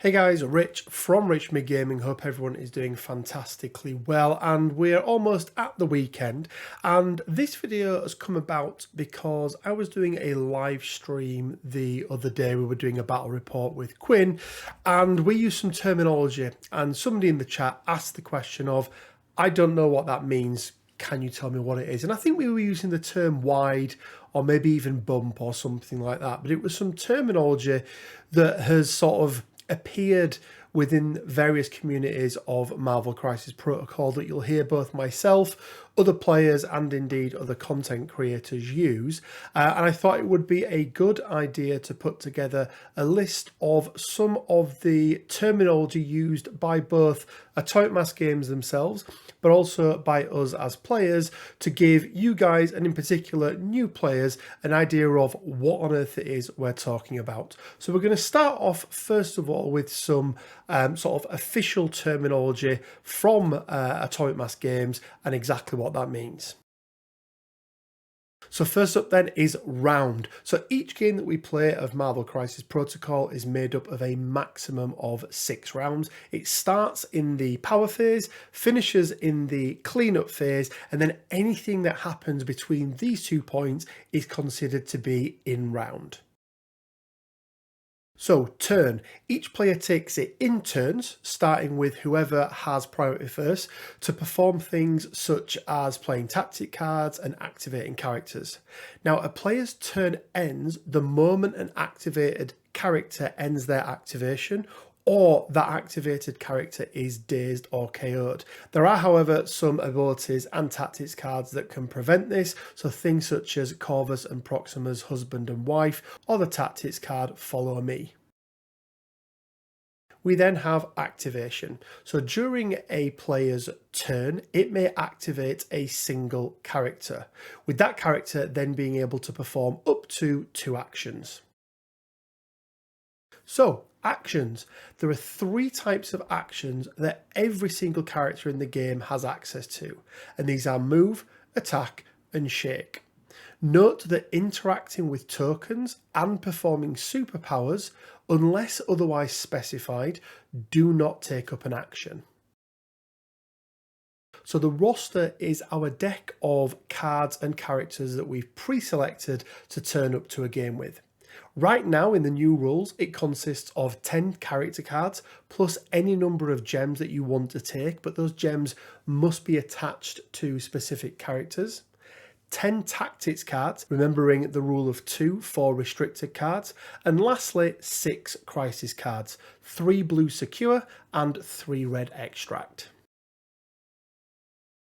Hey guys, Rich from Rich Mid Gaming. Hope everyone is doing fantastically well, and we're almost at the weekend. And this video has come about because I was doing a live stream the other day. We were doing a battle report with Quinn, and we used some terminology. And somebody in the chat asked the question of, "I don't know what that means. Can you tell me what it is?" And I think we were using the term wide, or maybe even bump, or something like that. But it was some terminology that has sort of appeared within various communities of Marvel Crisis Protocol that you'll hear both myself, other players, and indeed other content creators use. And I thought it would be a good idea to put together a list of some of the terminology used by both Atomic Mass Games themselves, but also by us as players, to give you guys, and in particular new players, an idea of what on earth it is we're talking about. So we're going to start off first of all with some sort of official terminology from Atomic Mass Games and exactly what that means. So first up then is round. So each game that we play of Marvel Crisis Protocol is made up of a maximum of 6 rounds. It starts in the power phase, finishes in the cleanup phase, and then anything that happens between these 2 points is considered to be in round. So turn, each player takes it in turns, starting with whoever has priority first, to perform things such as playing tactic cards and activating characters. Now a player's turn ends the moment an activated character ends their activation, or that activated character is dazed or KO'd. There are, however, some abilities and tactics cards that can prevent this, so things such as Corvus and Proxima's husband and wife, or the tactics card Follow Me. We then have activation. So during a player's turn, it may activate a single character, with that character then being able to perform up to 2 actions. So, actions. There are 3 types of actions that every single character in the game has access to, and these are move, attack, and shake. Note that interacting with tokens and performing superpowers, unless otherwise specified, do not take up an action. So the roster is our deck of cards and characters that we've pre-selected to turn up to a game with. Right now in the new rules, it consists of 10 character cards plus any number of gems that you want to take, but those gems must be attached to specific characters. 10 tactics cards, remembering the rule of 2 for restricted cards, and lastly 6 crisis cards, 3 blue secure and 3 red extract.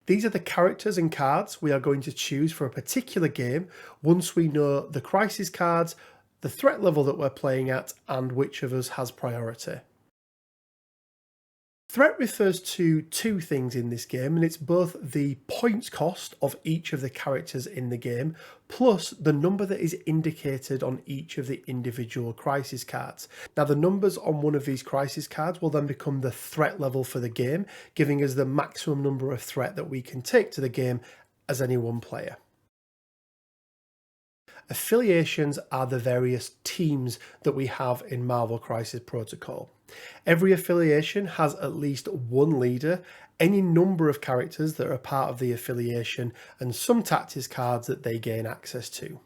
These are the characters and cards we are going to choose for a particular game once we know the crisis cards, the threat level that we're playing at, and which of us has priority. Threat refers to 2 things in this game, and it's both the points cost of each of the characters in the game, plus the number that is indicated on each of the individual crisis cards. Now the numbers on one of these crisis cards will then become the threat level for the game, giving us the maximum number of threat that we can take to the game as any one player. Affiliations are the various teams that we have in Marvel Crisis Protocol. Every affiliation has at least 1 leader, any number of characters that are part of the affiliation, and some tactics cards that they gain access to.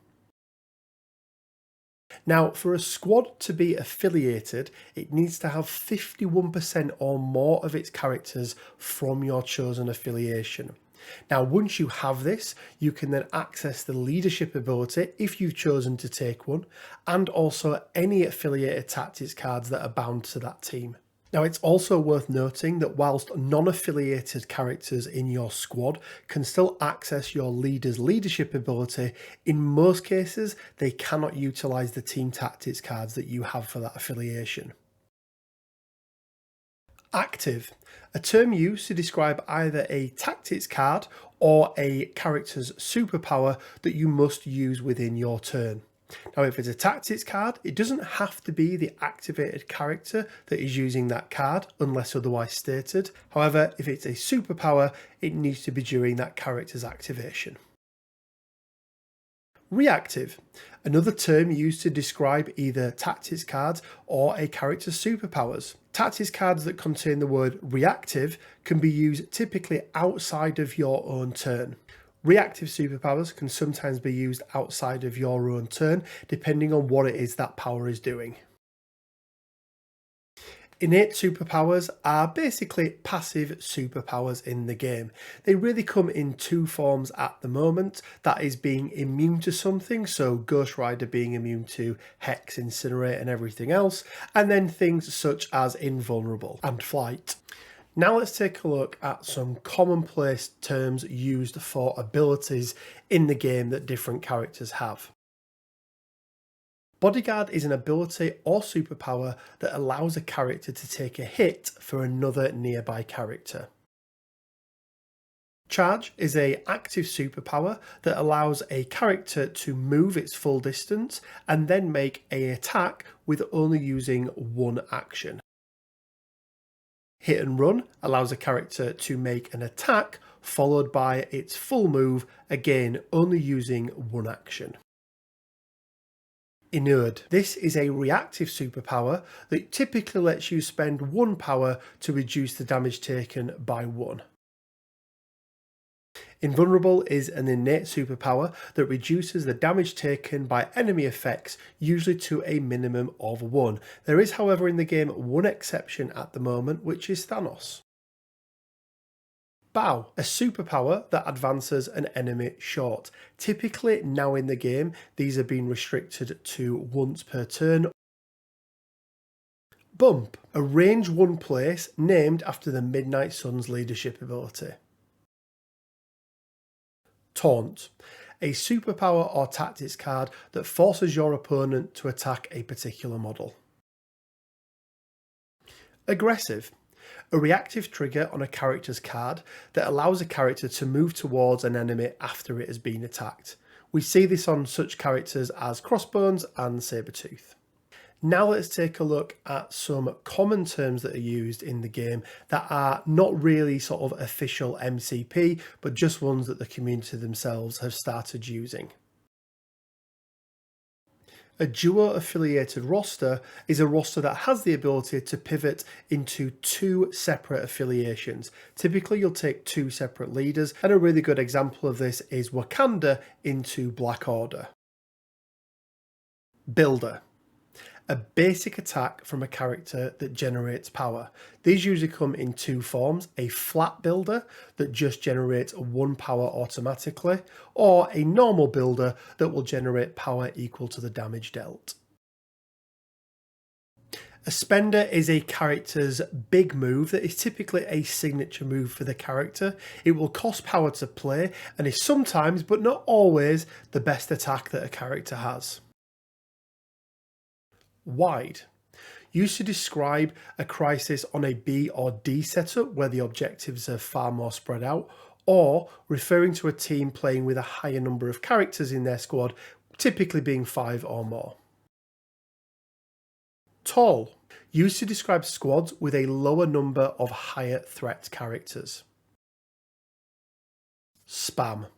Now, for a squad to be affiliated, it needs to have 51% or more of its characters from your chosen affiliation. Now, once you have this, you can then access the leadership ability if you've chosen to take one, and also any affiliated tactics cards that are bound to that team. Now, it's also worth noting that whilst non-affiliated characters in your squad can still access your leader's leadership ability, in most cases, they cannot utilize the team tactics cards that you have for that affiliation. Active, a term used to describe either a tactics card or a character's superpower that you must use within your turn. Now, if it's a tactics card, it doesn't have to be the activated character that is using that card unless otherwise stated. However, if it's a superpower, it needs to be during that character's activation. Reactive, another term used to describe either tactics cards or a character's superpowers. Tactics cards that contain the word reactive can be used typically outside of your own turn. Reactive superpowers can sometimes be used outside of your own turn, depending on what it is that power is doing. Innate superpowers are basically passive superpowers in the game. They really come in two forms at the moment. That is being immune to something, so Ghost Rider being immune to Hex, Incinerate and everything else, and then things such as Invulnerable and Flight. Now let's take a look at some commonplace terms used for abilities in the game that different characters have. Bodyguard is an ability or superpower that allows a character to take a hit for another nearby character. Charge is an active superpower that allows a character to move its full distance and then make an attack with only using one action. Hit and run allows a character to make an attack followed by its full move, again only using one action. Inurd. This is a reactive superpower that typically lets you spend one power to reduce the damage taken by one. Invulnerable is an innate superpower that reduces the damage taken by enemy effects, usually to a minimum of 1. There is, however, in the game one exception at the moment, which is Thanos. Bow, a superpower that advances an enemy short. Typically now in the game, these are being restricted to once per turn. Bump, a range 1 place named after the Midnight Sun's leadership ability. Taunt, a superpower or tactics card that forces your opponent to attack a particular model. Aggressive, a reactive trigger on a character's card that allows a character to move towards an enemy after it has been attacked. We see this on such characters as Crossbones and Sabretooth. Now let's take a look at some common terms that are used in the game that are not really sort of official MCP, but just ones that the community themselves have started using. A duo-affiliated roster is a roster that has the ability to pivot into 2 separate affiliations. Typically, you'll take 2 separate leaders, and a really good example of this is Wakanda into Black Order. Builder. A basic attack from a character that generates power. These usually come in 2 forms, a flat builder that just generates 1 power automatically, or a normal builder that will generate power equal to the damage dealt. A spender is a character's big move that is typically a signature move for the character. It will cost power to play and is sometimes, but not always, the best attack that a character has. Wide. Used to describe a crisis on a B or D setup where the objectives are far more spread out, or referring to a team playing with a higher number of characters in their squad, typically being 5 or more. Tall. Used to describe squads with a lower number of higher threat characters. Spam.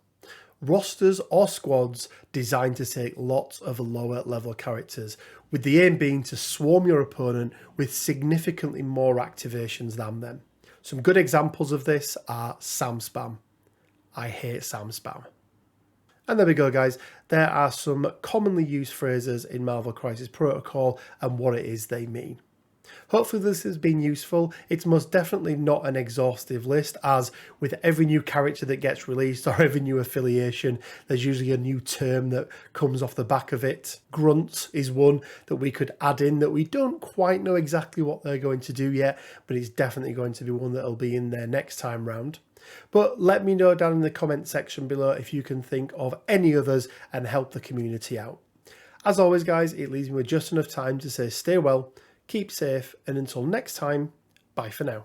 Rosters or squads designed to take lots of lower level characters, with the aim being to swarm your opponent with significantly more activations than them. Some good examples of this are Sam Spam. I hate Sam Spam. And there we go, guys. There are some commonly used phrases in Marvel Crisis Protocol and what it is they mean. Hopefully this has been useful. It's most definitely not an exhaustive list, as with every new character that gets released or every new affiliation, there's usually a new term that comes off the back of it. Grunt is one that we could add in that we don't quite know exactly what they're going to do yet, but it's definitely going to be one that'll be in there next time round. But let me know down in the comment section below if you can think of any others and help the community out. As always, guys, it leaves me with just enough time to say stay well, keep safe, and until next time, bye for now.